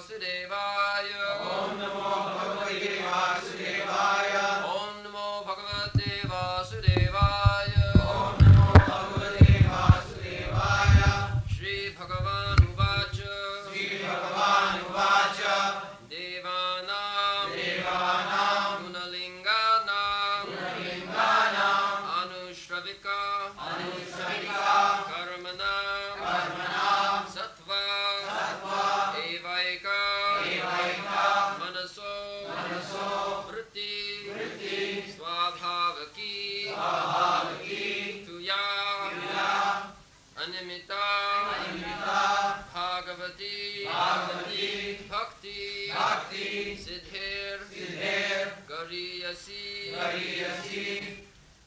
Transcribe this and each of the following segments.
Vasudevaya. Om Namo Bhagavate Vasudevaya. Om Namo Bhagavate Vasudevaya. Om Namo Bhagavate Vasudevaya. Shri Bhagavan Uvacha. Shri Bhagavan Uvacha. Devanam Gunalinganam Anushravika Karmanam Sattva Evaika Manaso Vritti Swabhavaki Tuya Animita Bhagavati Bhakti Siddhir Gariyasi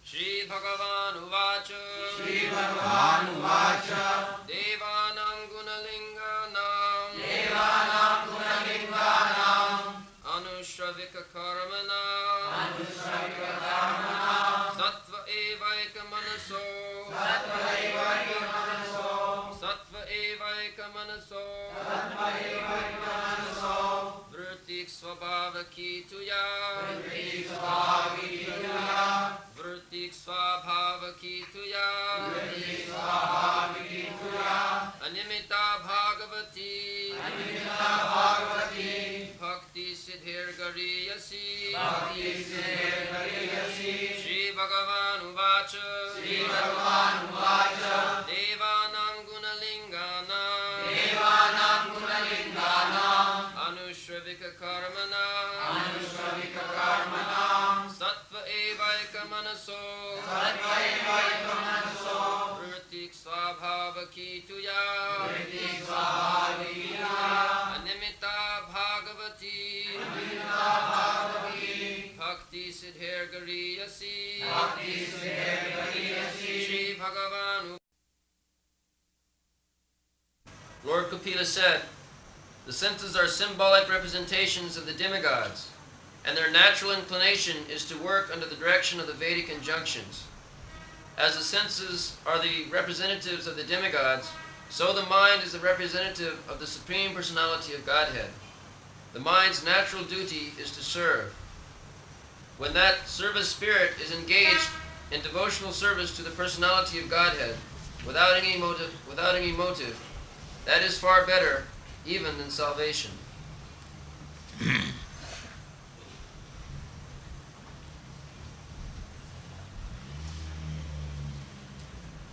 Shri Bhagavan Uvacha Shri Bhagavan Uvacha. Devanam Gunalinganam Anushravika Karmanam Sattva Evaika Manaso Vritti Swabhavaki Tuya Animita Bhagavati Bhakti Siddhir Gariyasi Shri Bhagavan Uvacha Devanam Gunalinganam Anushravika Karmanam Sattva Evaika Manaso Vritti Swabhavaki Tuya Animita Bhagavati Bhakti Siddhir Gariyasi Shri Bhagavan. Lord Kapila said, the senses are symbolic representations of the demigods, and their natural inclination is to work under the direction of the Vedic injunctions. As the senses are the representatives of the demigods, so the mind is the representative of the Supreme Personality of Godhead. The mind's natural duty is to serve. When that service spirit is engaged in devotional service to the Personality of Godhead, without any motive, that is far better even than salvation.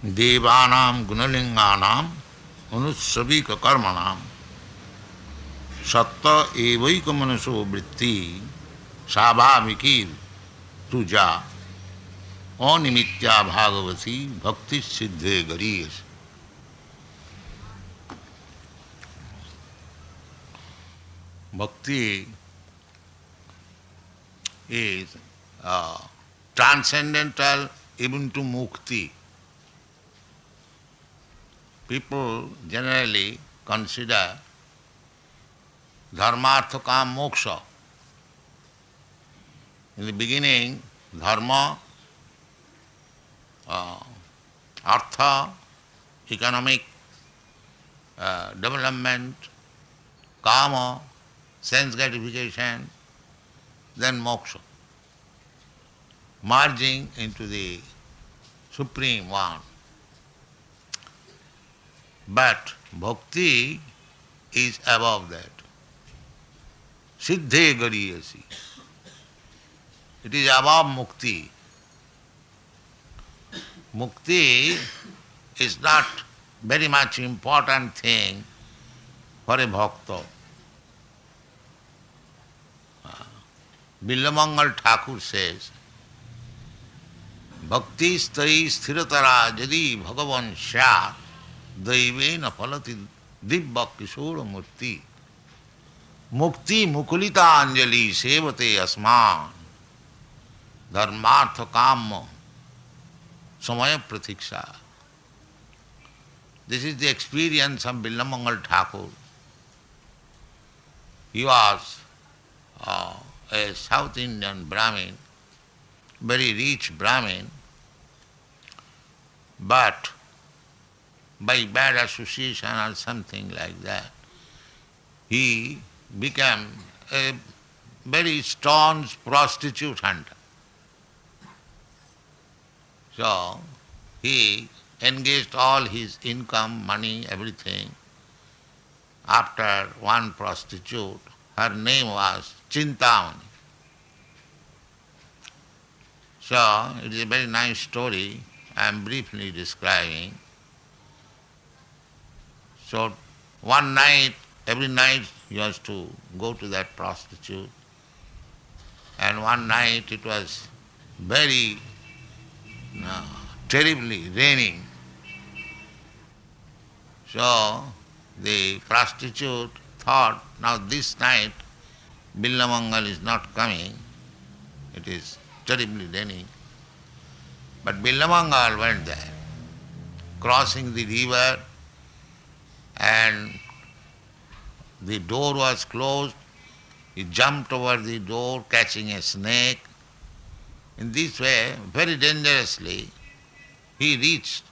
Devanam Gunalinganam Anusravika Karmanam Satta Evaika Manaso Vritti Sabhaviki Tuja Animitya Bhagavati Bhakti Siddhe Gariyas. Bhakti is transcendental even to mukti. People generally consider dharma, artha, kam, moksha. In the beginning, dharma, artha, economic development, kama, sense gratification, then moksha, merging into the Supreme One. But bhakti is above that. Siddhe gariyasi. It is above mukti. Mukti is not very much important thing for a bhakta. Billamangal Thakur says, Bhakti stai sthiratara jadi bhagavan syat daivena phalati divya kishora murti mukti mukulita anjali sevate asman dharmartha kamma samaya pratiksha. This is the experience of Billamangal Thakur. He was a South Indian Brahmin, very rich Brahmin, but by bad association or something like that, he became a very staunch prostitute hunter. So he engaged all his income, money, everything after one prostitute. Her name was Chintamani. So it is a very nice story I am briefly describing. So one night, every night he was to go to that prostitute, and one night it was very terribly raining. So the prostitute thought, now this night Billamangal is not coming, it is terribly raining. But Billamangal went there, crossing the river, and the door was closed. He jumped over the door, catching a snake. In this way, very dangerously, he reached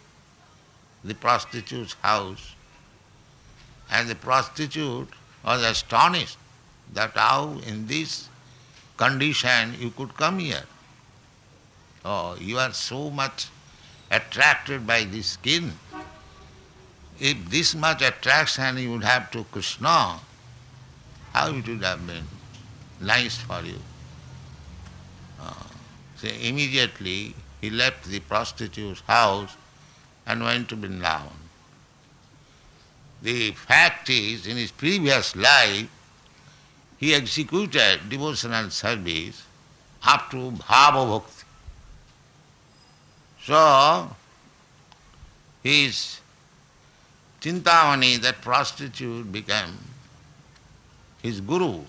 the prostitute's house, and the prostitute was astonished that how in this condition you could come here. Oh, you are so much attracted by this skin. If this much attraction you would have to Krishna, how it would have been nice for you. So immediately he left the prostitute's house and went to Vrindavan. The fact is, in his previous life, he executed devotional service up to Bhava Bhakti. So, his Chintamani, that prostitute, became his guru,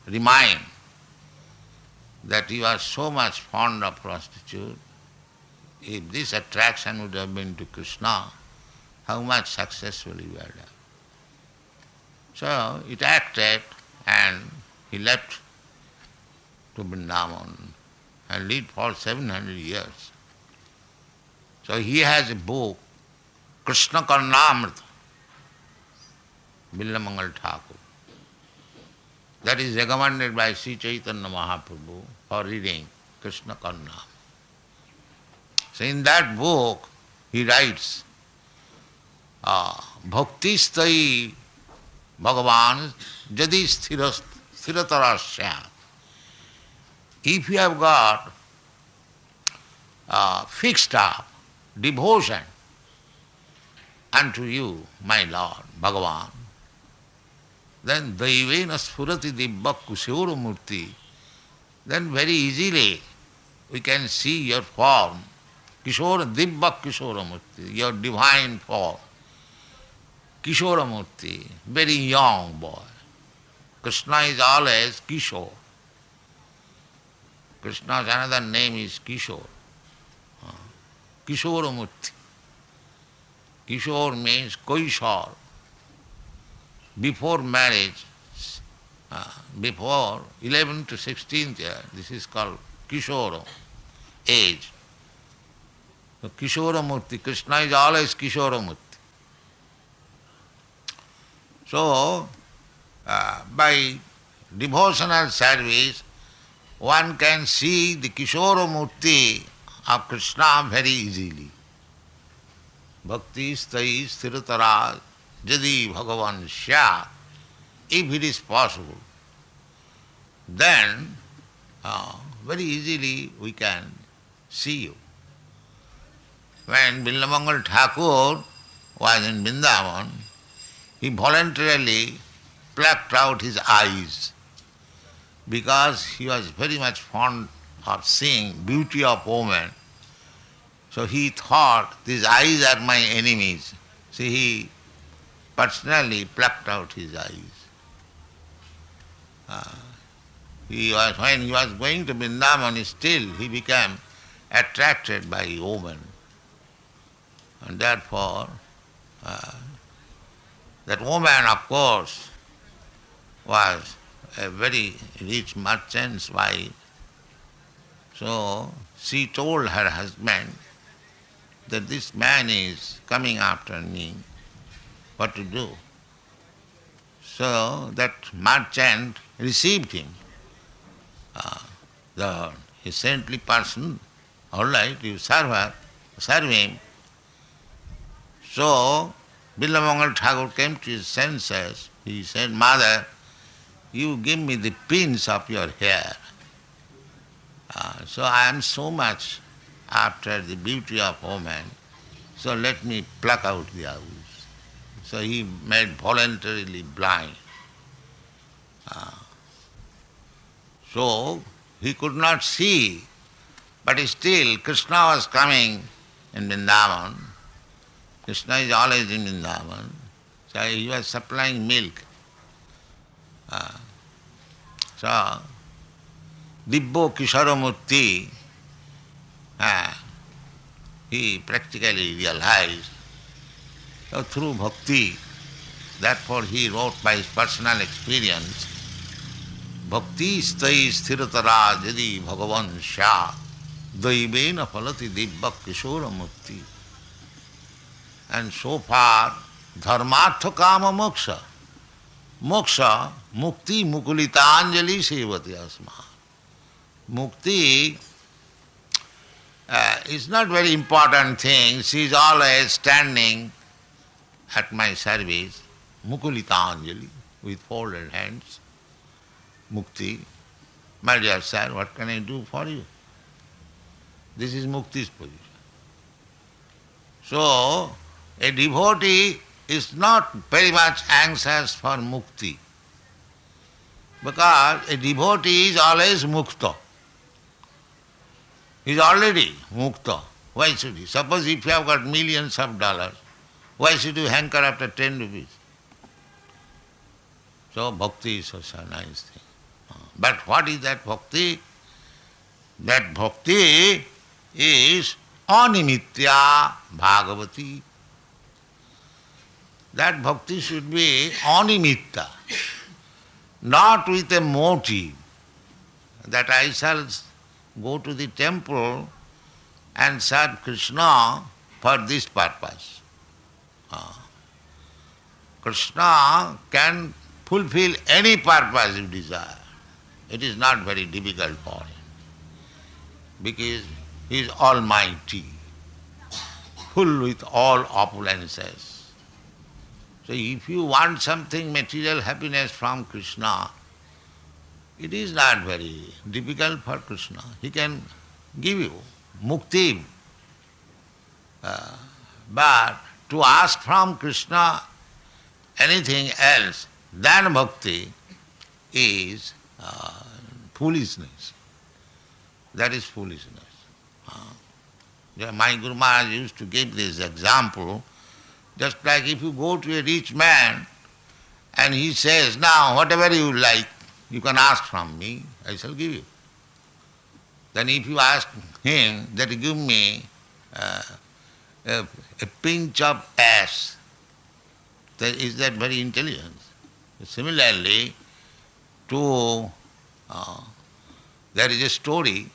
remind that he was so much fond of prostitute. If this attraction would have been to Krishna, how much successful he would have done. So it acted, and he left to Vrindavan and lived for 700 years. So he has a book, Krishna Karnamrita, Billamangal Thakur. That is recommended by Sri Chaitanya Mahaprabhu for reading Krishna Karnamrita. So in that book he writes, Bhakti stai Bhagavan jadi sthiratarasya. If you have got fixed up devotion unto you, my Lord, Bhagavan, then daivena spurati divya kushora murti, then very easily we can see your form, Kishora divya Kishora murti, your divine form, Kishora murti, very young boy. Krishna is always Kishore. Krishna's another name is Kishore. Kishora murti. Kishore means Koishor. Before marriage, before 11 to 16th year, this is called Kishora age. So Kishora Murti, Krishna is always Kishora Murti. So, by devotional service, one can see the Kishora Murti of Krishna very easily. Bhakti stai sthiratara jadi Bhagavan sya, if it is possible, then very easily we can see you. When Billamangal Thakur was in Vrindavan, he voluntarily plucked out his eyes because he was very much fond of seeing beauty of woman. So he thought, these eyes are my enemies. So he personally plucked out his eyes. When he was going to Vrindavan, still he became attracted by woman. And therefore, that woman, of course, was a very rich merchant's wife. So she told her husband that this man is coming after me, what to do? So that merchant received him. His saintly person, all right, you serve him. So Billamangal Thakur came to his senses. He said, Mother, you give me the pins of your hair. So I am so much after the beauty of woman, so let me pluck out the eyes. So he made voluntarily blind. So he could not see, but still Krishna was coming in Vrindavan. Krishna is always in Vrindavan. So he was supplying milk. So Dibbo Kisharamurti, he practically realized. So through bhakti, therefore he wrote by his personal experience, Bhakti stai sthiratara jadi bhagavan sya daivena phalati dibbak kishora mukti. And so far, dharmartha kama moksha. Moksha, mukti mukulitanjali sevati asma. Mukti is not very important thing. She is always standing at my service, mukulitanjali, with folded hands. Mukti, my dear sir, what can I do for you? This is Mukti's position. So, a devotee is not very much anxious for Mukti, because a devotee is always Mukta. He is already Mukta. Why should he? Suppose if you have got millions of dollars, why should you hanker after 10 rupees? So bhakti is such a nice thing. But what is that bhakti? That bhakti is animitya bhagavati. That bhakti should be animitta, not with a motive that I shall go to the temple and serve Krishna for this purpose. Krishna can fulfill any purpose you desire. It is not very difficult for him, because he is almighty, full with all opulences. So if you want something material happiness from Krishna, it is not very difficult for Krishna. He can give you mukti. But to ask from Krishna anything else than bhakti is foolishness. That is foolishness. My Guru Maharaj used to give this example, just like if you go to a rich man and he says, now whatever you like, you can ask from me, I shall give you. Then if you ask him that give me a pinch of ash, then is that very intelligent? Similarly, there is a story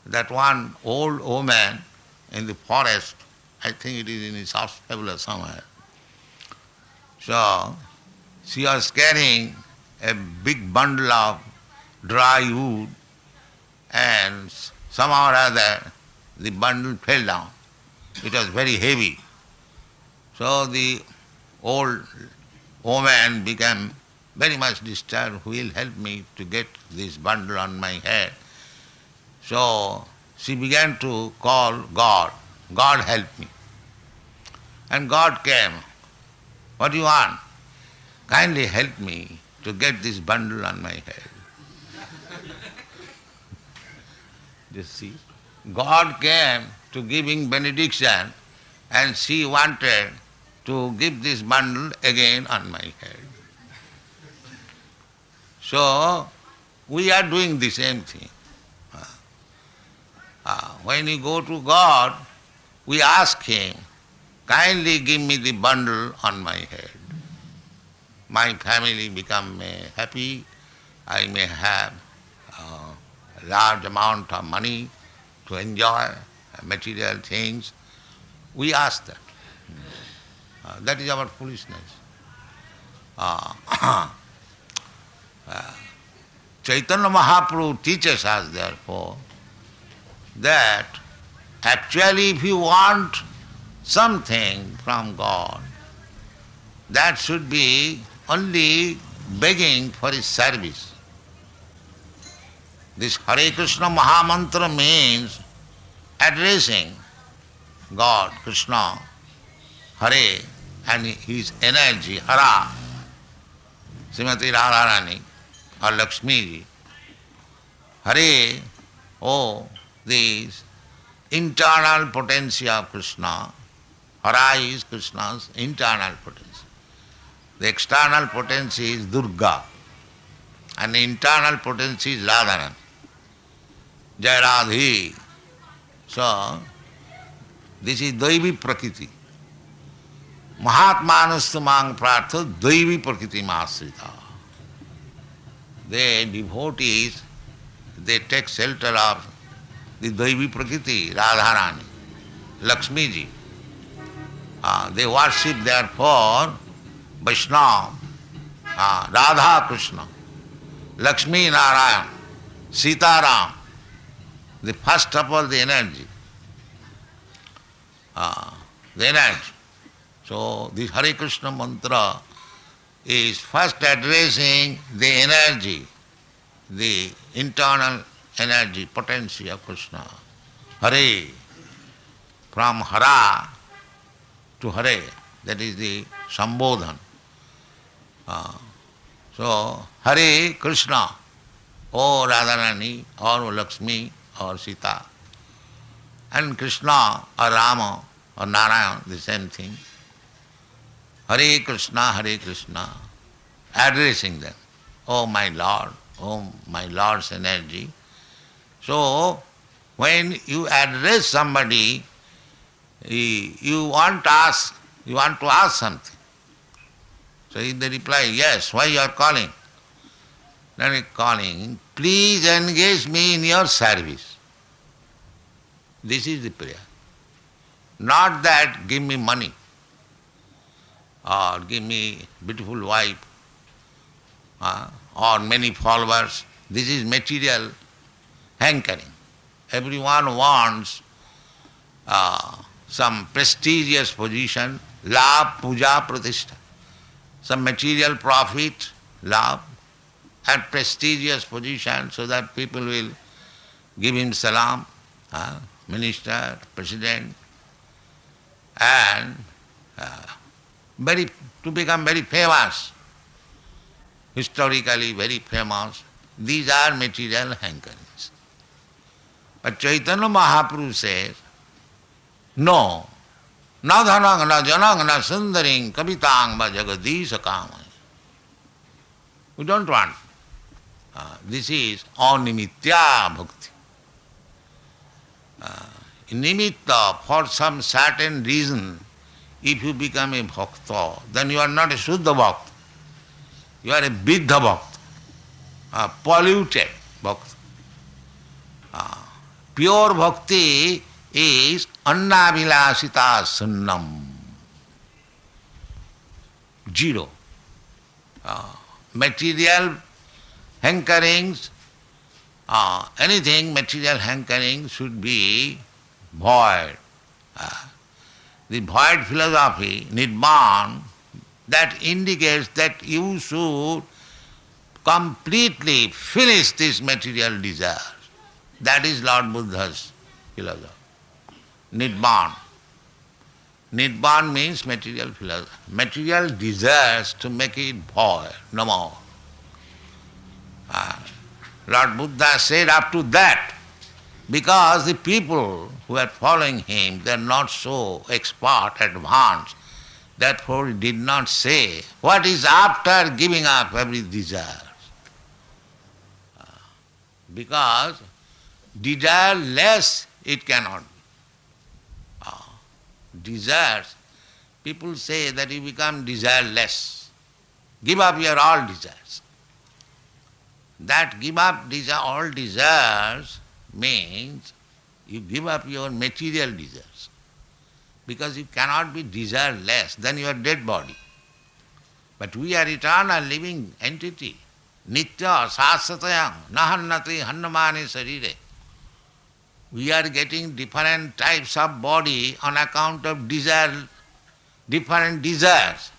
that one old woman in the forest, I think it is in his hospital or somewhere, so she was carrying a big bundle of dry wood, and somehow or other the bundle fell down. It was very heavy. So the old woman became very much disturbed. Who will help me to get this bundle on my head? So she began to call God. God help me. And God came. What do you want? Kindly help me to get this bundle on my head. Just see. God came to giving benediction, and she wanted to give this bundle again on my head. So, we are doing the same thing. When we go to God, we ask Him, kindly give me the bundle on my head. My family become happy, I may have a large amount of money to enjoy material things. We ask that. That is our foolishness. uh, Chaitanya Mahaprabhu teaches us, therefore, that actually if you want something from God, that should be only begging for His service. This Hare Krishna Mahamantra means addressing God, Krishna, Hare, and His energy, Hara, Srimati Radharani or Lakshmi. Hare, oh, this internal potency of Krishna. Hara is Krishna's internal potency. The external potency is Durga, and the internal potency is Radharani. Jai Radhi. So, this is Daivi Prakriti. Mahatmanastu mang prartha Daivi Prakriti masrita. The devotees, they take shelter of the Daivi Prakriti, Radharani, Lakshmi ji. They worship therefore Vaishnava, Radha Krishna, Lakshmi Narayan, Sita Ram, the first of all the energy. The energy. So this Hare Krishna mantra is first addressing the energy, the internal energy, potency of Krishna. Hare, from Hara to Hare, that is the Sambodhan. So, Hare Krishna, or Radharani, or Lakshmi, or Sita. And Krishna, or Rama, or Narayan, the same thing. Hare Krishna, addressing them. Oh my Lord's energy. So, when you address somebody, you want to ask something. So if they reply, yes, why you are calling? Then you are calling, please engage me in your service. This is the prayer. Not that give me money or give me beautiful wife or many followers. This is material hankering. Everyone wants some prestigious position, love, puja, pratishtha. Some material profit, love, and prestigious position so that people will give him salam, minister, president, and to become very famous, historically very famous. These are material hankerings. But Chaitanya Mahaprabhu says, no, na dhanang, na janang, na sundaring, kavitang va jagadisha kamai. We don't want. This is animitya bhakti. Nimitta, for some certain reason, if you become a bhakta, then you are not a Shuddha bhakta. You are a Biddha bhakta, a polluted bhakta. Pure bhakti is annavilasita sunnam. Zero. Material hankerings, anything material hankering should be void. The void philosophy, Nirvan, that indicates that you should completely finish this material desire. That is Lord Buddha's philosophy. Nirvan. Nirvan means material philosophy. Material desires to make it void, no more. Lord Buddha said up to that, because the people who are following him, they are not so expert, advanced. Therefore he did not say what is after giving up every desire. Because desireless it cannot be. Desires, people say that you become desireless. Give up your all desires. That give up all desires means you give up your material desires. Because you cannot be desireless, then you are dead body. But we are eternal living entity. Nitya sasatayam nahannati hannamani sarire. We are getting different types of body on account of desire, different desires.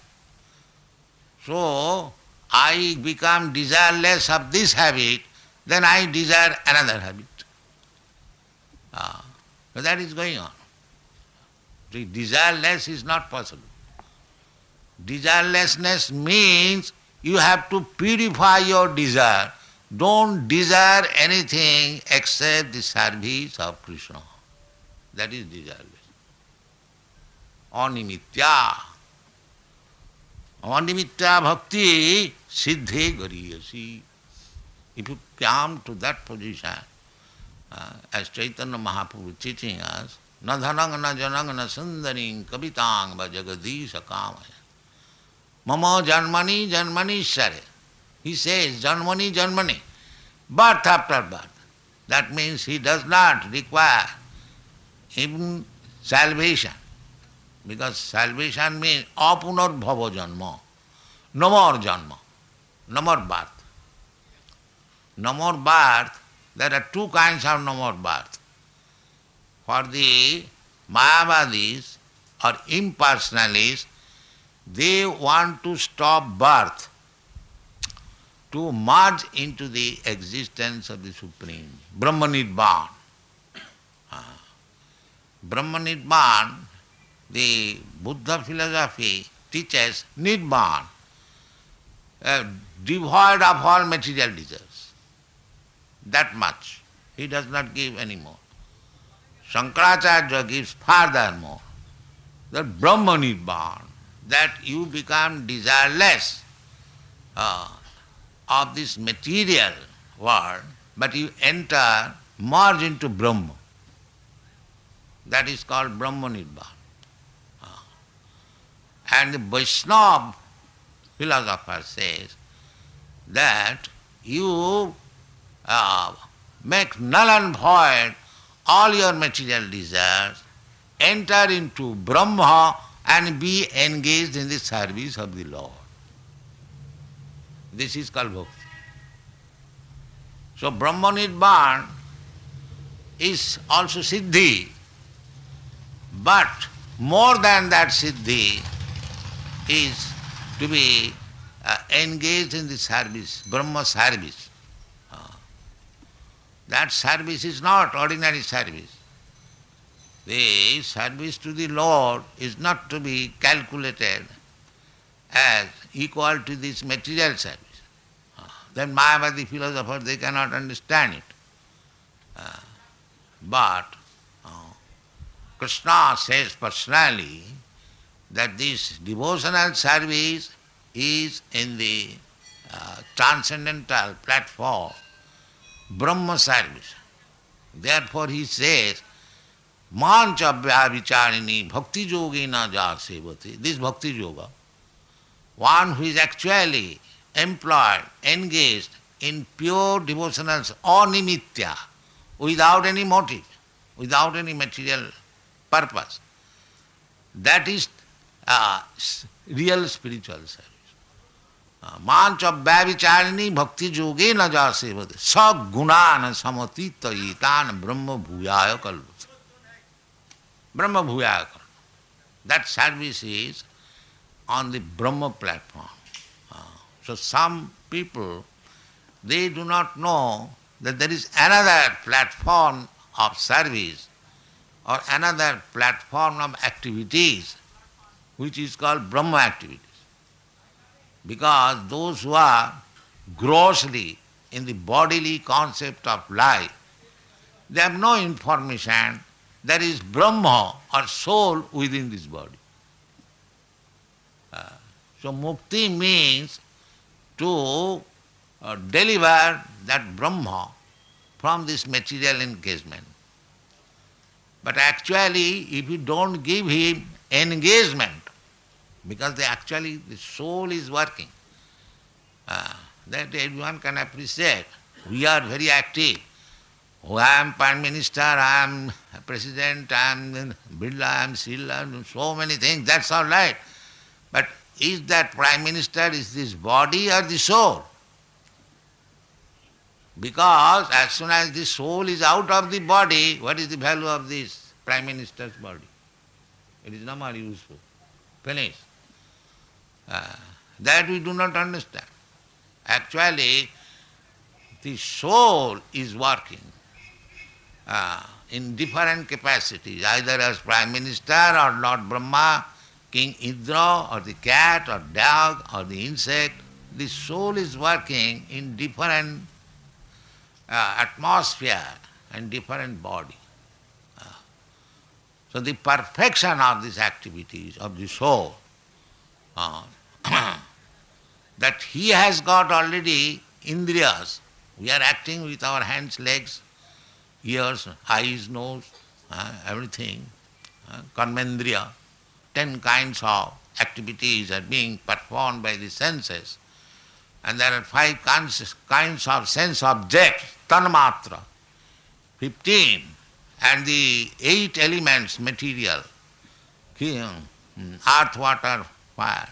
So, I become desireless of this habit, then I desire another habit. So that is going on. The desireless is not possible. Desirelessness means you have to purify your desire. Don't desire anything except the service of Krishna. That is desireless. Animitya. Animitya bhakti siddhe gariyasi. If you come to that position, as Chaitanya Mahaprabhu teaching us, na dhanang na janang na sundaring kavitang va jagadisha kamaya. Mama janmani janmani share. He says janmani janmani, birth after birth. That means he does not require even salvation. Because salvation means apunar bhava janma. No more janma. No more birth. No more birth. There are two kinds of no more birth. For the Mayavadis or impersonalists, they want to stop birth to merge into the existence of the Supreme. Brahma Nirvana. Brahma Nirvana, the Buddha philosophy teaches Nirvana, devoid of all material desires. That much. He does not give any more. Shankaracharya gives furthermore that Brahma Nirvana, that you become desireless of this material world, but you enter, merge into Brahma. That is called Brahma Nirvana. And the Vaishnava philosopher says that you make null and void all your material desires, enter into Brahma and be engaged in the service of the Lord. This is called bhakti. So Brahma Nirvana is also siddhi, but more than that siddhi is to be engaged in the service, Brahma service. That service is not ordinary service. The service to the Lord is not to be calculated as equal to this material service. Then Mayavadi philosophers, they cannot understand it. But Krishna says personally that this devotional service is in the transcendental platform, Brahma service. Therefore he says, Mancha Vyavicharini Bhakti Yogena Ja Sevati. This Bhakti Yoga, one who is actually employed, engaged in pure devotional animitya, without any motive, without any material purpose. That is real spiritual service. Mancha Vyavicharini Bhakti Yogena Ja Sevati. Sa gunana samatita itan Brahma Bhuyaya Kalvati. Brahma Bhuyaya. That service is on the Brahma platform. So some people, they do not know that there is another platform of service or another platform of activities which is called Brahma activities. Because those who are grossly in the bodily concept of life, they have no information there is Brahma or soul within this body. So mukti means to deliver that Brahma from this material engagement. But actually, if you don't give him engagement, because the soul is working, that everyone can appreciate. We are very active. Oh, I am Prime Minister, I am President, I am Birla, I am Silla, so many things, that's all right. But is that Prime Minister is this body or the soul? Because as soon as the soul is out of the body, what is the value of this Prime Minister's body? It is no more useful. Finished. That we do not understand. Actually, the soul is working in different capacities, either as Prime Minister or Lord Brahma, King Indra, or the cat or dog or the insect. The soul is working in different atmosphere and different body. So the perfection of these activities of the soul, that he has got already indriyas. We are acting with our hands, legs, ears, eyes, nose, everything, karmendriya. 10 kinds of activities are being performed by the senses. And there are 5 kinds of sense objects, tanmatra, 15, and the 8 elements material, earth, water, fire.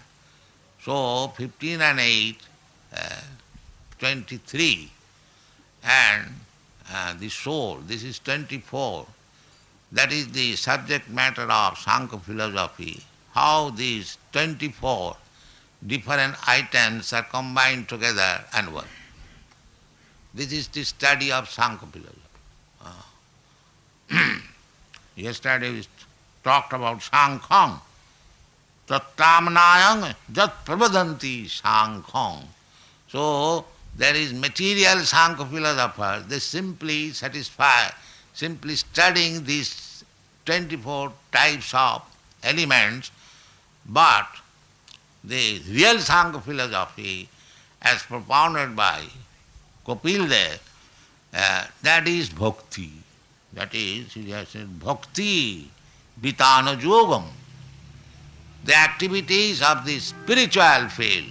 So 15 and 8, 23. And the soul, this is 24. That is the subject matter of Sankhya philosophy, how these 24 different items are combined together and work. This is the study of Sankhya philosophy. Yesterday we talked about Sankhya. Tattamnayang jat pravadanti Sankhya. So there is material Sankhya philosophers, they simply satisfy, simply studying these 24 types of elements, but the real Sankhya philosophy, as propounded by Kapil Dev, that is bhakti. That is, he has said, bhakti vitana yogam. The activities of the spiritual field,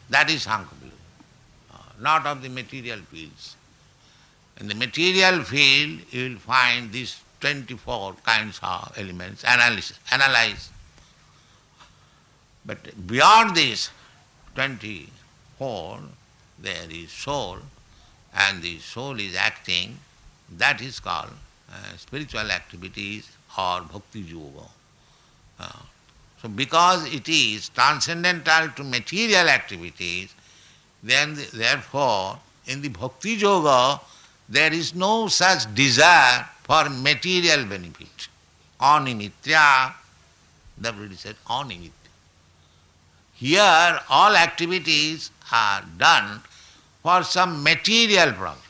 that is Sankhya philosophy, not of the material fields. In the material field, you will find these 24 kinds of elements, analyze. But beyond this 24, there is soul, and the soul is acting. That is called spiritual activities or bhakti yoga. So because it is transcendental to material activities, then therefore in the bhakti yoga there is no such desire for material benefit. Animitya, the Buddha said, animitya. Here all activities are done for some material profit.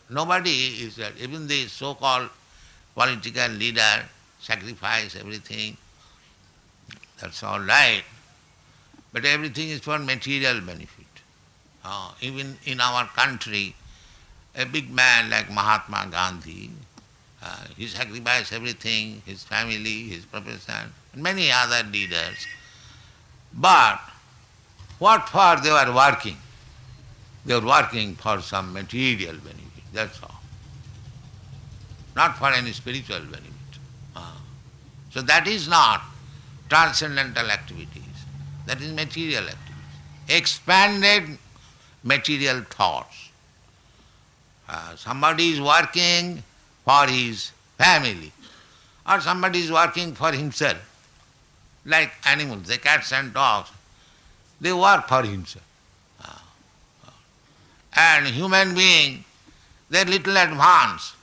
Nobody is, even the so-called political leader sacrifice everything, that's all right, but everything is for material benefit. Even in our country, a big man like Mahatma Gandhi, he sacrificed everything, his family, his profession, and many other leaders. But what for they were working? They were working for some material benefit, that's all. Not for any spiritual benefit. So that is not transcendental activities, that is material activities. Expanded material thoughts. Somebody is working for his family, or somebody is working for himself. Like animals, the cats and dogs, they work for himself. And human being, they are little advanced.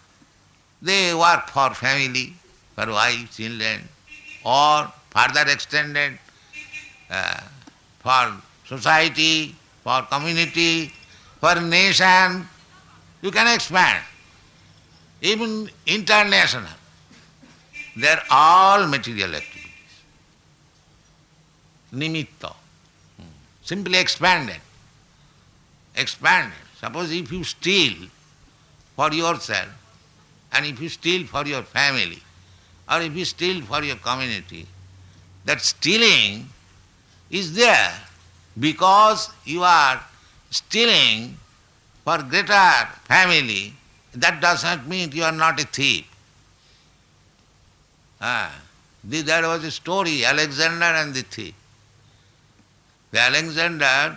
They work for family, for wife, children, or further extended for society, for community, for nation. You can expand. Even international. They are all material activities. Nimitta. Simply expanded. Expanded. Suppose if you steal for yourself, and if you steal for your family, or if you steal for your community, that stealing is there because you are stealing for greater family. That does not mean you are not a thief. There was a story, Alexander and the thief. The Alexander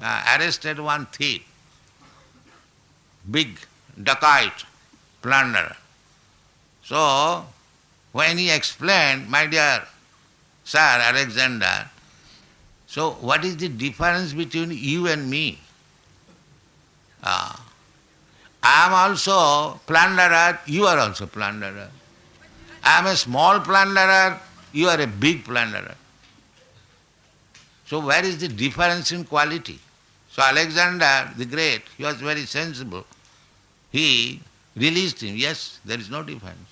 arrested one thief, big dacoit, plunderer. So, when he explained, my dear Sir Alexander, so what is the difference between you and me? I am also plunderer, you are also plunderer. I am a small plunderer, you are a big plunderer. So where is the difference in quality? So Alexander the Great, he was very sensible. He released him. Yes, there is no difference.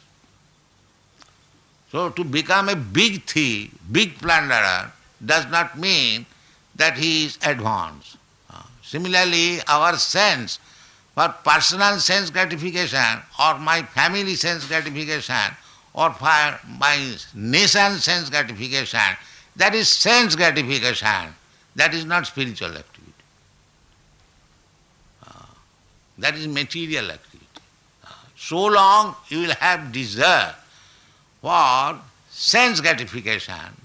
So to become a big thief, big plunderer, does not mean that he is advanced. Similarly, our sense for personal sense gratification or my family sense gratification or for my nation sense gratification, that is sense gratification. That is not spiritual activity. That is material activity. So long you will have desire for sense gratification,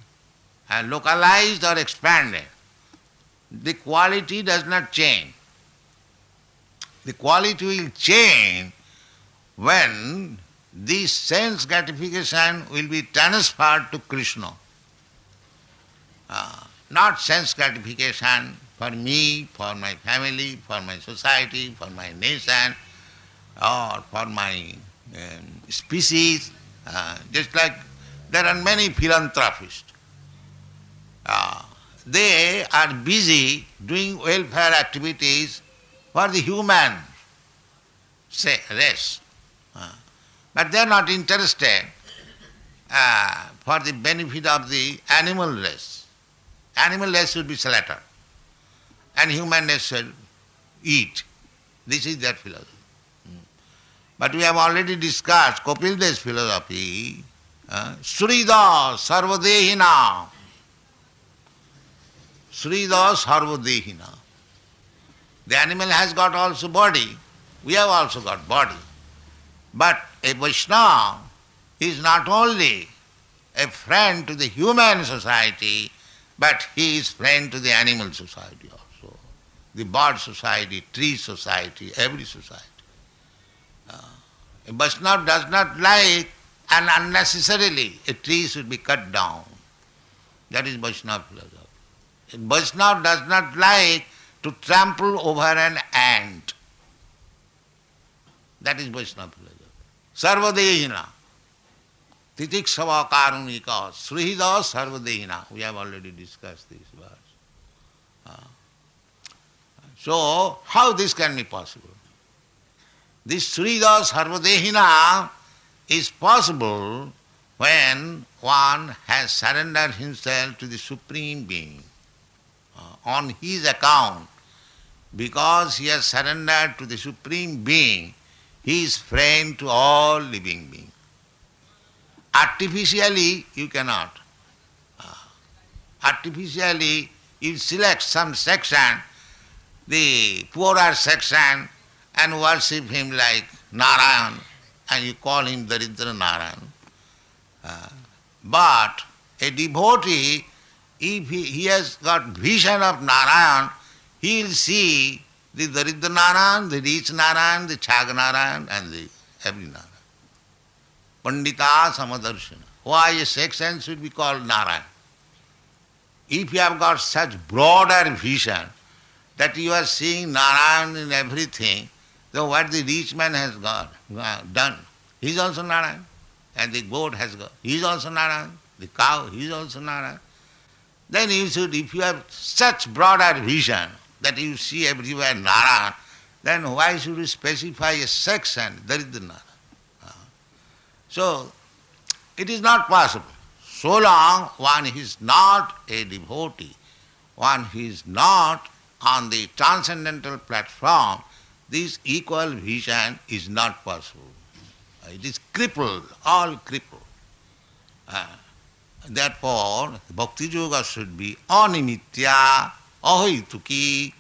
localized or expanded, the quality does not change. The quality will change when this sense gratification will be transferred to Krishna. Not sense gratification for me, for my family, for my society, for my nation, or for my species. Just like there are many philanthropists. They are busy doing welfare activities for the human race. But they are not interested for the benefit of the animal race. Animal race should be slaughtered and human race should eat. This is their philosophy. But we have already discussed Kapil Dev's philosophy. Srida sarvadehina. Srida sarvadehina. The animal has got also body. We have also got body. But a Vaishnava is not only a friend to the human society, but he is friend to the animal society also. The bird society, tree society, every society. A Vaishnava does not like and unnecessarily a tree should be cut down. That is Vaishnava philosophy. A Vaishnava does not like to trample over an ant. That is Vaishnava philosophy. Sarvadehina. Titiksava karunika. Srihida sarvadehina. We have already discussed this verse. So, how this can be possible? This Srida Sarvadehina is possible when one has surrendered himself to the Supreme Being. On his account, because he has surrendered to the Supreme Being, he is friend to all living beings. Artificially, you cannot. Artificially, you select some section, the poorer section, and worship him like Narayan, and you call him Daridra Narayan. But a devotee, if he has got vision of Narayan, he will see the Daridra Narayan, the rich Narayan, the Chag Narayan, and the every Narayan. Pandita Samadarshana. Why a section should be called Narayan? If you have got such broader vision that you are seeing Narayan in everything, then what the rich man has done, he is also Narayan. And the goat has got, he is also Narayan. The cow, he is also Narayan. Then you should, if you have such broader vision that you see everywhere Narayan, then why should you specify a section, Daridra Narayan? So, it is not possible. So long one is not a devotee, one who is not on the transcendental platform, this equal vision is not possible. It is crippled, all crippled. Therefore, Bhakti Yoga should be animitya, ahoituki.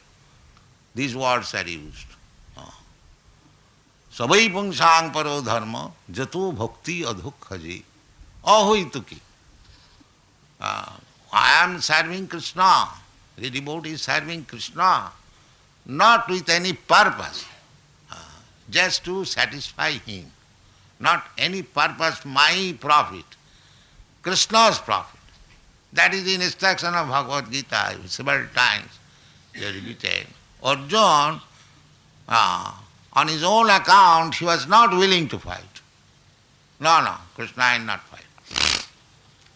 These words are used. Savai pungsang paro dharma, jato bhakti adhukhaji, ahoituki. I am serving Krishna The devotee is serving Krishna not with any purpose, just to satisfy him. Not any purpose, my profit, Krishna's profit. That is the instruction of Bhagavad Gita. Several times they repeated. Arjuna, on his own account, he was not willing to fight. No, Krishna will not fight.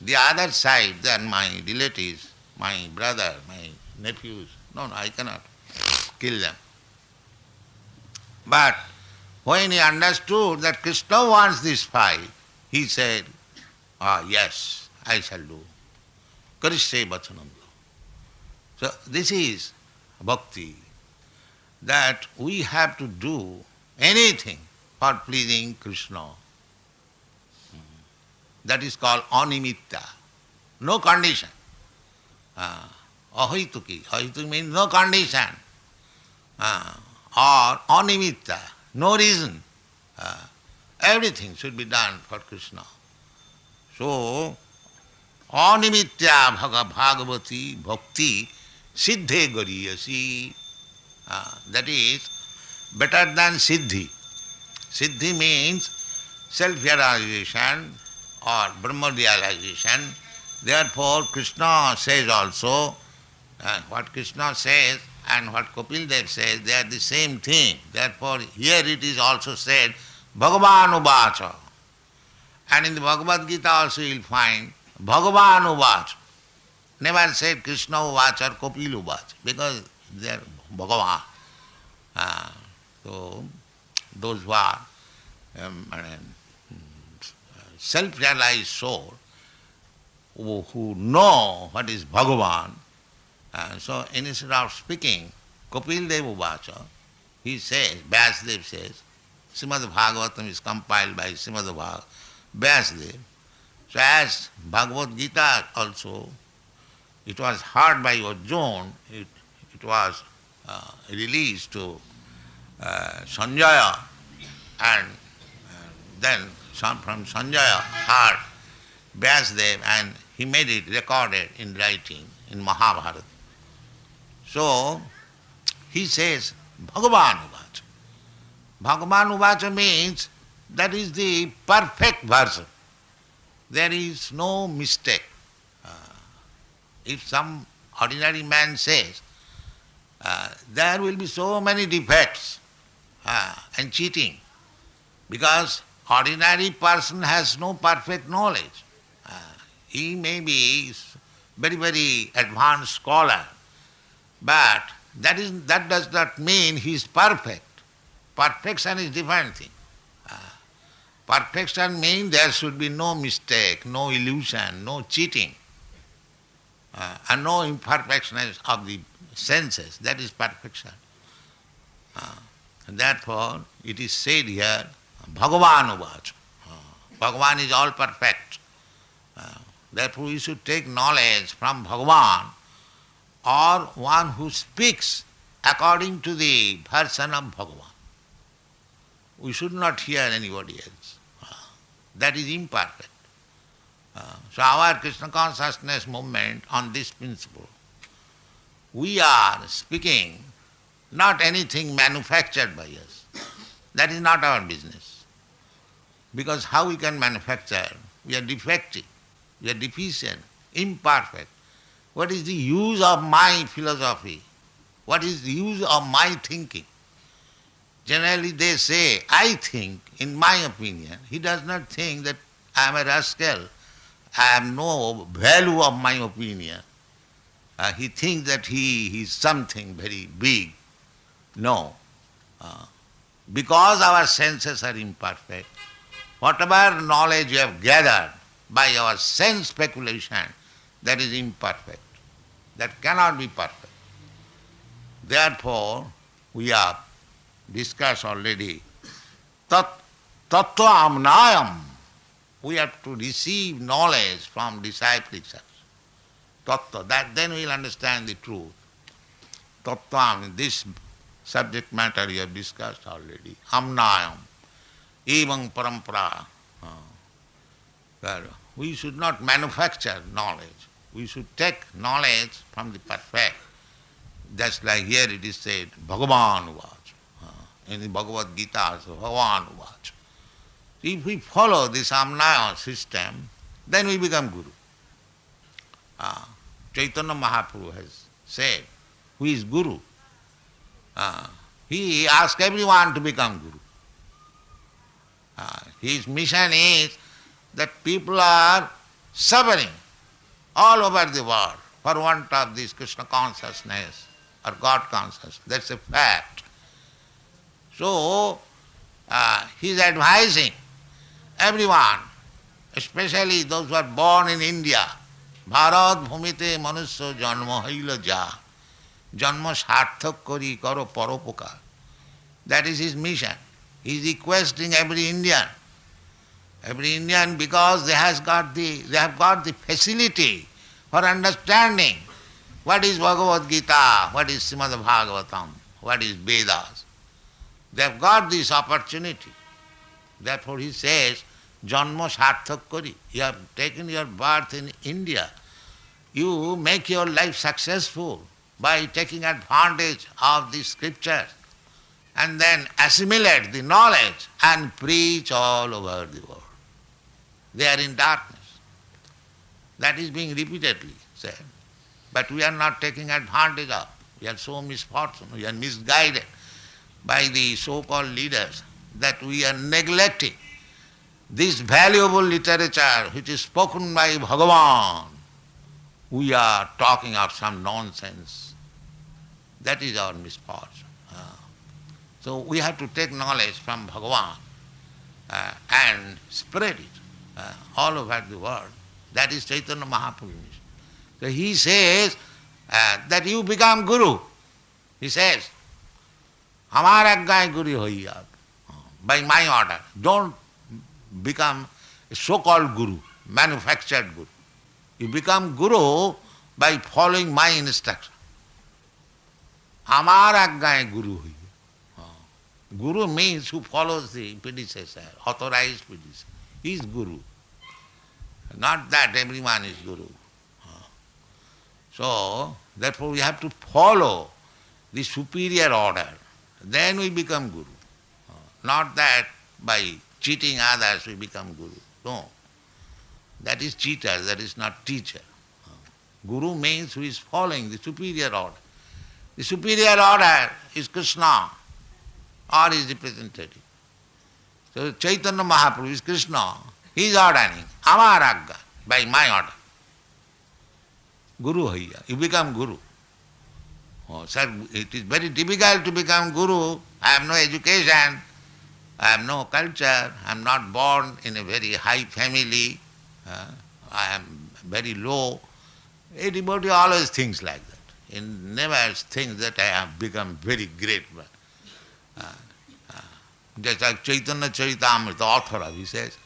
The other side, then my relatives, my brother, my nephews, no, I cannot kill them. But when he understood that Krishna wants this fight, he said, yes, I shall do. Karishe Vachanam. So this is bhakti, that we have to do anything for pleasing Krishna. That is called animitta, no condition. Ahituki, ahituki means no condition. Or animitta, no reason. Everything should be done for Krishna. So, animitya bhagavati bhakti siddhe gariyasi. That is better than siddhi. Siddhi means self-realization or Brahma realization. Therefore, Krishna says also, what Krishna says and what Kapil Dev says, they are the same thing. Therefore, here it is also said, Bhagavan Uvacha. And in the Bhagavad Gita also you will find Bhagavan Uvacha. Never said Krishna Uvacha or Kapil Uvacha, because they are Bhagavan. So, those who are self-realized soul, who know what is Bhagavan, so instead of speaking Kapil Dev Uvacha, he says, Vyasdev says, Srimad Bhagavatam is compiled by Srimad Vyasdev. So as Bhagavad Gita also, it was heard by Arjuna, it was released to Sanjaya, and then from Sanjaya heard Vyasdev, and he made it recorded in writing in Mahabharata. So he says Bhagavan Uvacha. Bhagavan Uvacha means that is the perfect version. There is no mistake. If some ordinary man says, there will be so many defects and cheating, because ordinary person has no perfect knowledge. He may be very, very advanced scholar, but that does not mean he is perfect. Perfection is different thing. Perfection means there should be no mistake, no illusion, no cheating, and no imperfections of the senses. That is perfection. Therefore, it is said here, Bhagavan Uvacha. Bhagavan is all perfect. Therefore, we should take knowledge from Bhagavan, or one who speaks according to the version of Bhagavan. We should not hear anybody else. That is imperfect. So our Krishna consciousness movement on this principle, we are speaking not anything manufactured by us. That is not our business. Because how we can manufacture? We are defective, we are deficient, imperfect. What is the use of my philosophy? What is the use of my thinking? Generally they say, I think, in my opinion. He does not think that I am a rascal. I have no value of my opinion. He thinks that he is something very big. No. Because our senses are imperfect, whatever knowledge we have gathered by our sense speculation, that is imperfect. That cannot be perfect. Therefore, we have discussed already, tattva amnayam. We have to receive knowledge from discipleship. Tattva, that then we will understand the truth. Tattva, this subject matter we have discussed already. Amnayam, evang parampara. We should not manufacture knowledge. We should take knowledge from the perfect. Just like here it is said, Bhagavan Uvacha. In the Bhagavad Gita also, Bhagavan Uvacha. If we follow this Amnaya system, then we become Guru. Chaitanya Mahaprabhu has said, who is Guru? He asks everyone to become Guru. His mission is that people are suffering all over the world for want of this Krishna consciousness or God consciousness. That's a fact. So, he is advising everyone, especially those who are born in India, Bharat bhumite manusya janma haila ja, janma sarthak kori karo paropokar. That is his mission. He is requesting every Indian because they have got the facility for understanding what is Bhagavad Gita, what is Srimad Bhagavatam, what is Vedas. They have got this opportunity. Therefore he says, Janma sarthak kori. You have taken your birth in India. You make your life successful by taking advantage of the scriptures and then assimilate the knowledge and preach all over the world. They are in darkness. That is being repeatedly said. But we are not taking advantage of. We are so misfortunate, we are misguided by the so-called leaders that we are neglecting this valuable literature which is spoken by Bhagavan. We are talking of some nonsense. That is our misfortune. So we have to take knowledge from Bhagavan and spread it all over the world. That is Chaitanya Mahaprabhu's mission. So he says that you become Guru. He says, Hamar aggaye Guru hoiya, by my order. Don't become a so-called Guru, manufactured Guru. You become Guru by following my instruction. Hamar aggaye Guru hoiya. Guru means who follows the predecessor, authorized predecessor. He is Guru. Not that everyone is Guru. So, therefore we have to follow the superior order. Then we become Guru. Not that by cheating others we become Guru. No. That is cheater, that is not teacher. Guru means who is following the superior order. The superior order is Krishna or his representative. So Chaitanya Mahaprabhu is Krishna. He is ordering, Amar agga, by my order. Guru hoiya, you become Guru. Oh, sir, it is very difficult to become Guru. I have no education, I have no culture, I am not born in a very high family, I am very low. A devotee always thinks like that. He never thinks that I have become very great. Just like Chaitanya Charitamrita, the author of, he says,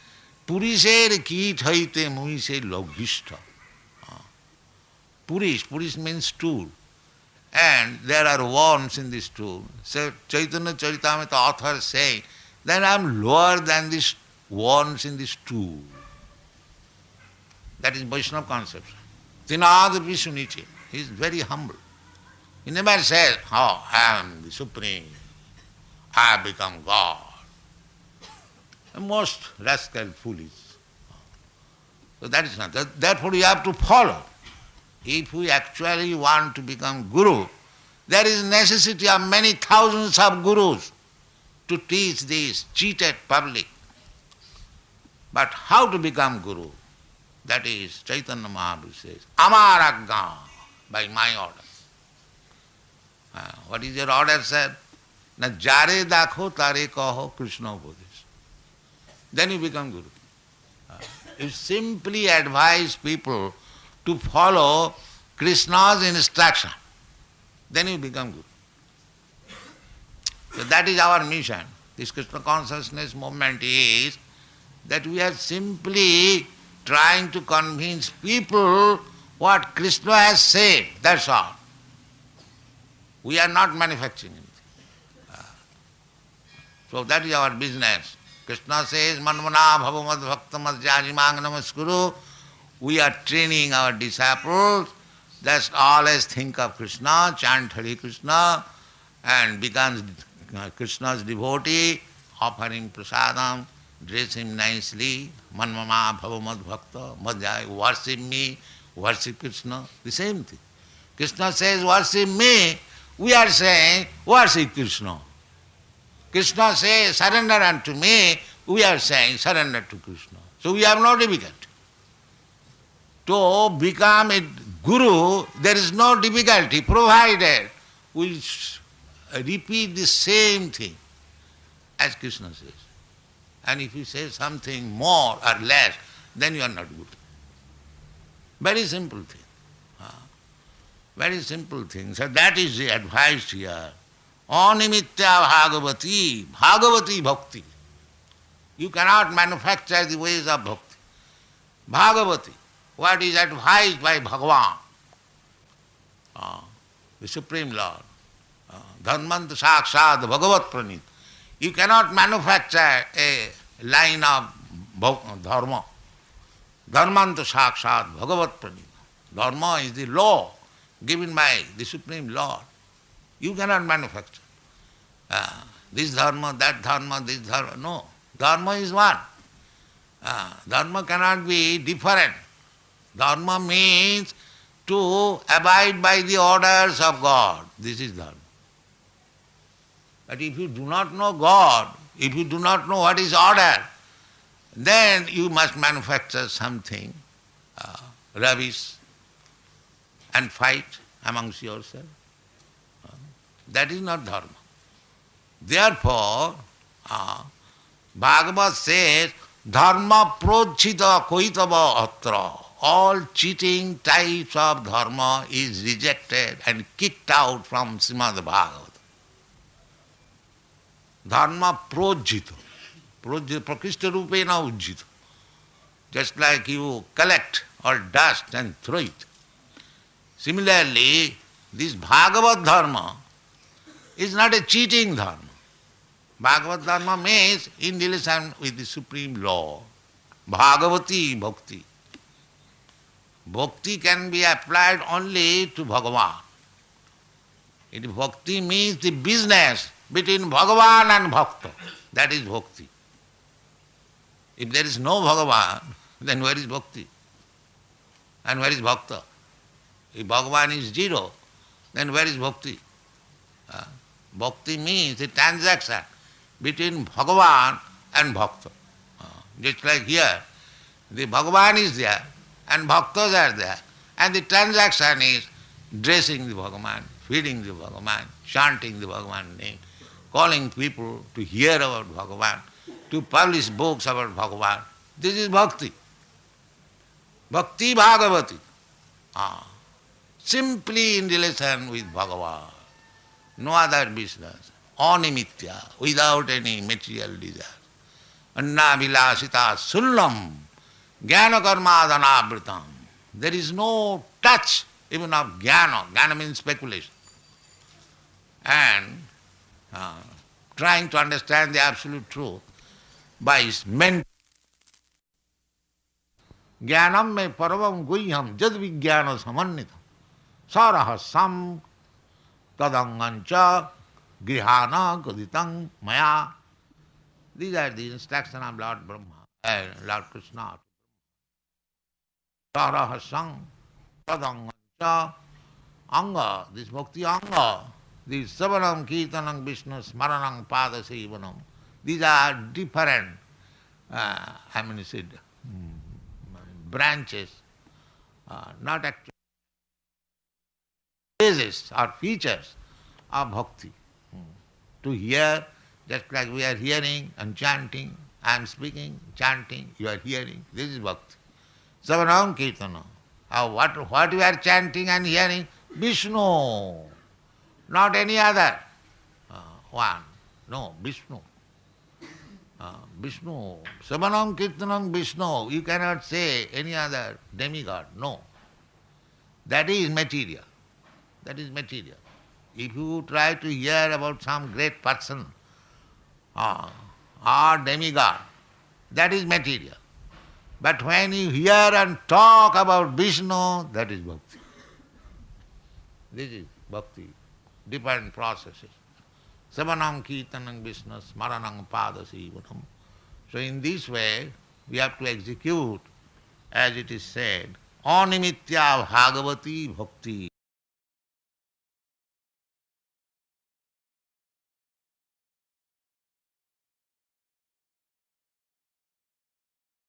Purisher kit haite muise logishta. Purish means stool. And there are worms in the stool. So Chaitanya Charitamrita, the author is saying, that I am lower than these worms in the stool. That is Vaishnava conception. Tinadapi suniche. He is very humble. He never says, oh, I am the supreme. I have become God. The most rascal, foolish. So that is not. Therefore you have to follow. If we actually want to become Guru, there is necessity of many thousands of Gurus to teach this cheated public. But how to become Guru? That is, Chaitanya Mahaprabhu says, Amar agga, by my order. What is your order, sir? Na jare dakho tare kaho Krishna Upadesh. Then you become Guru. You simply advise people to follow Krishna's instruction. Then you become Guru. So that is our mission. This Krishna consciousness movement is that we are simply trying to convince people what Krishna has said. That's all. We are not manufacturing anything. So that is our business. Krishna says, Manmana bhavamad bhaktamad jajimang namaskuru. We are training our disciples just always think of Krishna, chant Hare Krishna, and becomes Krishna's devotee, offering prasadam, dress him nicely, manmama bhavamad bhakta, madhyay, worship me, worship Krishna, the same thing. Krishna says, worship me, we are saying, worship Krishna. Krishna says, surrender unto me, we are saying, surrender to Krishna. So we have no difficulty. To become a guru, there is no difficulty, provided we repeat the same thing as Krishna says. And if you say something more or less, then you are not good. Very simple thing. Very simple thing. So that is the advice here. Animitya Bhagavati, Bhagavati Bhakti. You cannot manufacture the ways of bhakti. Bhagavati, what is advised by Bhagavan, the Supreme Lord. Dharmant Sakshat Bhagavat Pranit. You cannot manufacture a line of dharma. Dharmant Sakshat Bhagavat Pranit. Dharma is the law given by the Supreme Lord. You cannot manufacture. This dharma, that dharma, this dharma. No. Dharma is one. Dharma cannot be different. Dharma means to abide by the orders of God. This is dharma. But if you do not know God, if you do not know what is order, then you must manufacture something, rubbish, and fight amongst yourselves. That is not dharma. Therefore, Bhagavad says, dharma projhita koitava atra. All cheating types of dharma is rejected and kicked out from Srimad Bhagavad. Dharma projhita. Prakrishta rupena ujjita. Just like you collect all dust and throw it. Similarly, this Bhagavad dharma is not a cheating dharma. Bhagavad dharma means in relation with the Supreme Law. Bhagavati bhakti. Bhakti can be applied only to Bhagavan. Bhakti means the business between Bhagavan and Bhakta. That is bhakti. If there is no Bhagavan, then where is bhakti? And where is bhakta? If Bhagavan is zero, then where is bhakti? Bhakti means the transaction between Bhagavan and Bhakta. Just like here, the Bhagavan is there and Bhaktas are there, and the transaction is dressing the Bhagavan, feeding the Bhagavan, chanting the Bhagavan name, calling people to hear about Bhagavan, to publish books about Bhagavan. This is bhakti. Bhakti Bhagavati. Simply in relation with Bhagavan. No other business. Animitya, without any material desire. Anna vilasita sullam, jnana karmadhanavritam. There is no touch even of jnana. Jnana means speculation. And trying to understand the absolute truth by his mental. Jnanam me paravam guhyam jad vijnana samannitam sarahasam tadangancha grihana kaditang maya. These are the instructions of Lord Brahma, Lord Krishna. Sarahasam tadangancha anga, this bhakti anga, this savanam kirtanam Vishnu smaranam padasevanam. These are different, branches, not actually phases or features of bhakti. To hear, just like we are hearing and chanting, I am speaking, chanting, you are hearing, this is bhakti. Savanam kirtana. What you are chanting and hearing? Vishnu, not any other one. No, Vishnu. Vishnu. Savanam kirtanam Vishnu. You cannot say any other demigod. No. That is material. That is material. If you try to hear about some great person or demigod, that is material. But when you hear and talk about Vishnu, that is bhakti. This is bhakti, different processes. Savanam kirtanam Vishnu smaranam padasivanam. So in this way, we have to execute, as it is said, Animitya Bhagavati Bhakti.